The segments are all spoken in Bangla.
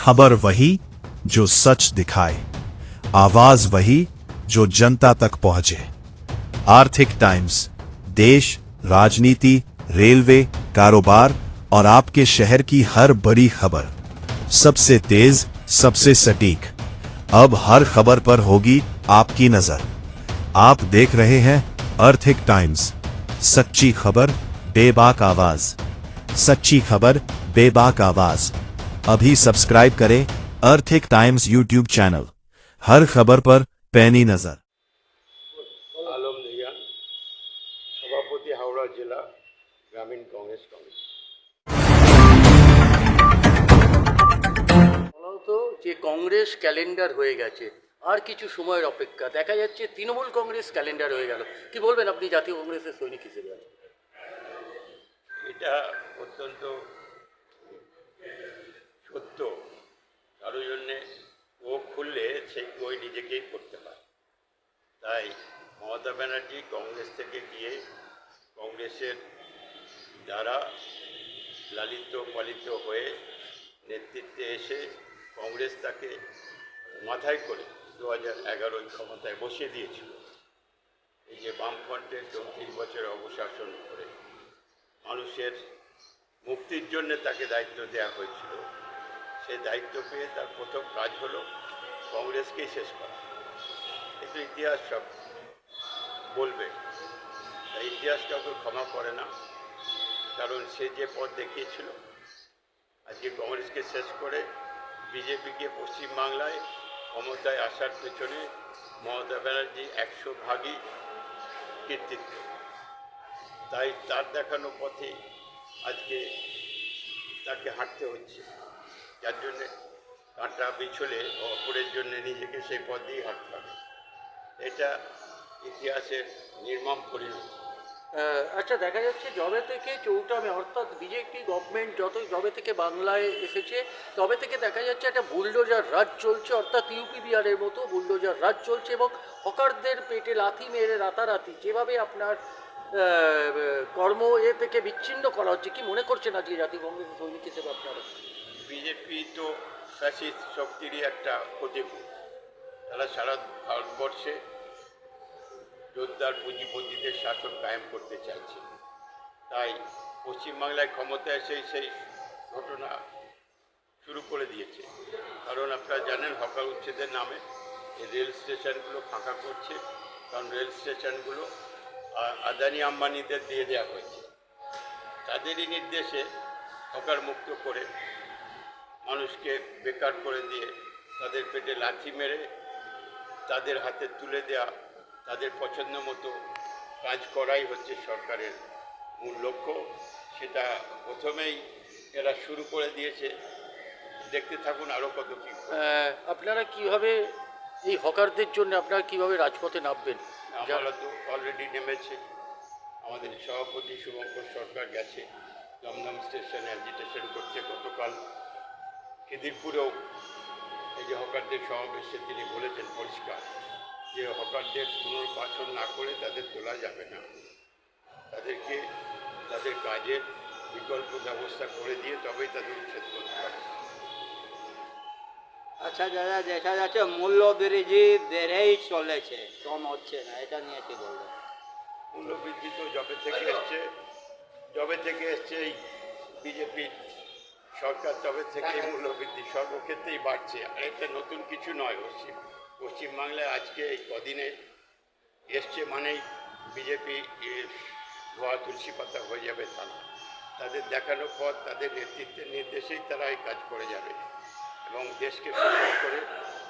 खबर वही जो सच दिखाए, आवाज वही जो जनता तक पहुंचे। आर्थिक टाइम्स, देश, राजनीति, रेलवे, कारोबार और आपके शहर की हर बड़ी खबर, सबसे तेज, सबसे सटीक। अब हर खबर पर होगी आपकी नजर। आप देख रहे हैं आर्थिक टाइम्स, सच्ची खबर, बेबाक आवाज। सच्ची खबर, बेबाक आवाज। अभी सब्सक्राइब करें आर्थिक टाइम्स यूट्यूब चैनल। हर खबर पर पैनी नजर। আলম নিগান, সভাপতি হাওড়া জেলা গ্রামীণ কংগ্রেস কমিটি। বলত যে কংগ্রেস ক্যালেন্ডার হয়ে গেছে, আর কিছু সময়ের অপেক্ষা। দেখা যাচ্ছে তৃণমূল কংগ্রেস ক্যালেন্ডার হয়ে গেল। কি বলবেন আপনি জাতীয় কংগ্রেসের সৈনিক হিসেবে? এটা অত্যন্ত সত্য। কারো জন্যে ও খুললে সেই বই নিজেকেই পড়তে হয়। তাই মমতা ব্যানার্জি কংগ্রেস থেকে গিয়ে কংগ্রেসের দ্বারা লালিত পালিত হয়ে নেতৃত্বে এসে কংগ্রেস তাকে মাথায় করে 2011 ক্ষমতায় বসিয়ে দিয়েছিল। এই যে বামফ্রন্টের 34 বছর অবশাসন করে মানুষের মুক্তির জন্য তাকে দায়িত্ব দেওয়া হয়েছিল। সেই দায়িত্ব পেয়ে তার প্রথম কাজ হলো কংগ্রেসকেই শেষ করা। কিন্তু ইতিহাস সব বলবে, তাই ইতিহাস কাউকে ক্ষমা করে না। কারণ সে যে পথ দেখিয়েছিল, আজকে কংগ্রেসকে শেষ করে বিজেপিকে পশ্চিমবাংলায় ক্ষমতায় আসার পেছনে মমতা ব্যানার্জি 100 ভাগই কৃতিত্ব। তাই তার দেখানো পথে আজকে তাকে হাঁটতে হচ্ছে, যার জন্যে কাঁটা বিছলে অপরের জন্য নিজেকে সেই পথ দিয়ে হাঁটতে হবে। এটা ইতিহাসের নির্মম পরিণতি। আচ্ছা, দেখা যাচ্ছে যবে থেকে চৌঠা মে অর্থাৎ বিজেপি গভর্নমেন্ট যবে থেকে বাংলায় এসেছে, তবে থেকে দেখা যাচ্ছে একটা বুলডোজার রাজ চলছে, অর্থাৎ ইউপি বিহারের মতো বুলডোজার রাজ চলছে। এবং হকারদের পেটে লাথি মেরে রাতারাতি যেভাবে আপনার কর্ম থেকে বিচ্ছিন্ন করা হচ্ছে, কি মনে করছেন আজকে জাতীয় কংগ্রেসের সৈনিক হিসেবে আপনারা? বিজেপি তো ফ্যাসিস্ট শক্তিরই একটা প্রতিকূল। তারা সারা ভারতবর্ষে জোরদার পুঁজিপতিদের শাসন কায়েম করতে চাইছে। তাই পশ্চিমবাংলায় ক্ষমতায় এসে সেই ঘটনা শুরু করে দিয়েছে। কারণ আপনারা জানেন, হকার উচ্ছেদের নামে এই রেল স্টেশনগুলো ফাঁকা করছে। কারণ রেল স্টেশনগুলো আদানি আম্বানিদের দিয়ে দেওয়া হয়েছে। তাদেরই নির্দেশে হকার মুক্ত করে মানুষকে বেকার করে দিয়ে তাদের পেটে লাথি মেরে তাদের হাতে তুলে দেওয়া, তাদের পছন্দ মতো কাজ করাই হচ্ছে সরকারের মূল লক্ষ্য। সেটা প্রথমেই এরা শুরু করে দিয়েছে। দেখতে থাকুন আরও কত কী। আপনারা কিভাবে এই হকারদের জন্য আপনারা কিভাবে রাজপথে নামবেন? আমরা তো অলরেডি নেমেছে। আমাদের সভাপতি শুভঙ্কর সরকার গেছে দমদম স্টেশনে অ্যাজিটেশন করছে। গতকাল খিদিরপুরেও এই যে হকারদের সমাবেশে তিনি বলেছেন পরিষ্কার যে হকারদের পুনর্বাসন না করে তাদের তোলা যাবে না, তাদেরকে তাদের কাজের বিকল্প ব্যবস্থা করে দিয়ে তবেই তাদের উচ্ছেদ করতে হবে। আচ্ছা দাদা, দেখা যাচ্ছে মূল্য বৃদ্ধি বেড়েই চলেছে, কম হচ্ছে না, এটা নিয়ে কি বলবেন? মূল্যবৃদ্ধি তো যবে থেকে এসছে এই বিজেপির সরকার, তবে থেকে মূল্যবৃদ্ধি সর্বক্ষেত্রেই বাড়ছে। আর এটা নতুন কিছু নয়। পশ্চিমবাংলায় আজকে এই কদিনে এসছে মানেই বিজেপি ধোয়া তুলসী পাতা হয়ে যাবে তা না। তাদের দেখানো পথ, তাদের নেতৃত্বের নির্দেশেই তারা এই কাজ করে যাবে এবং দেশকে শোষণ করে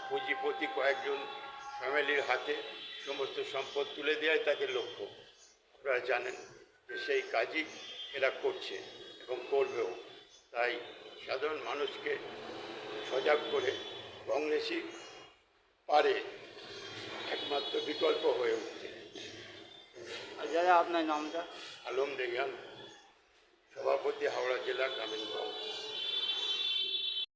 পুঁজিপতি কয়েকজন ফ্যামিলির হাতে সমস্ত সম্পদ তুলে দেওয়াই তাদের লক্ষ্য। আপনারা জানেন যে সেই কাজই এরা করছে এবং করবেও। তাই সাধারণ মানুষকে সজাগ করে কংগ্রেসই পারে একমাত্র বিকল্প হয়ে উঠতে। আর দাদা আপনার নামটা? আলম রেগান, সভাপতি হাওড়া জেলা গ্রামীণ কংগ্রেস।